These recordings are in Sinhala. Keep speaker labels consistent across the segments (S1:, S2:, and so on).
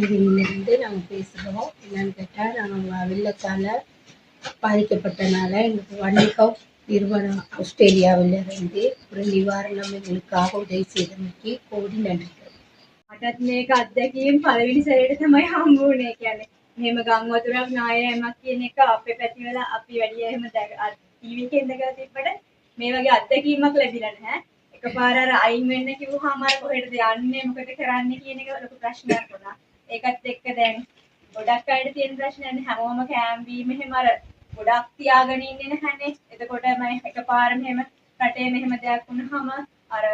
S1: நீலகிரியிலிருந்து நாங்கள் பேசுகிறோம். என்னன்னு கேட்டால், நாங்கள் வெள்ளத்தால் பாதிக்கப்பட்டனால எங்களுக்கு வணிகம் நிறுவனம் ஆஸ்திரேலியாவிலிருந்து ஒரு நிவாரணம் எங்களுக்காக உதவி செய்தமைக்கு கோடி நன்றிகள்.
S2: මටත් මේක අත්දැකීම් පළවෙනි සැරේට තමයි හම්බ වුනේ. කියන්නේ මෙහෙම ගම් වතුරක් නායෑමක් කියන එක අපේ පැතිවල අපි වැඩි එහෙම ටීවී එකේ ඉඳලා තිබ්බට මේ වගේ අත්දැකීමක් ලැබිලා නැහැ. එකපාර අර අයින් වෙන්න කිව්වහම අර කොහෙටද යන්නේ මොකද කරන්නේ කියන එක ලොකු ප්‍රශ්නයක් වුණා. ඒකත් එක්ක දැන් ගොඩක් අයට තියෙන ප්‍රශ්නයනේ හැමෝම කෑම් බීම එහෙම අර ගොඩක් තියාගෙන ඉන්නේ නැහැනේ. එතකොට මම එකපාර මෙහෙම රටේ මෙහෙම දෙයක් වුණාම අර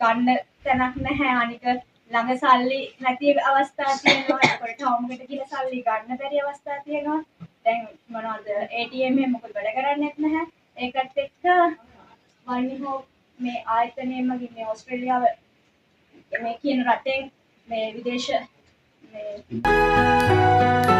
S2: ගන්න තැනක් නැහැ. අනික ළඟ සල්ලි නැති අවස්ථා තියෙනවා. ඒකට ටවුන් එකට ගිහලා සල්ලි ගන්න බැරි අවස්ථා තියෙනවා. දැන් මොනවද ATM එකේ මොකද වැඩ කරන්නේත් නැහැ. ඒකත් එක්ක වනිහෝ මේ ආයතනයේ මගින් මේ ඕස්ට්‍රේලියාව මේ කියන රටෙන් මේ විදේශ මේ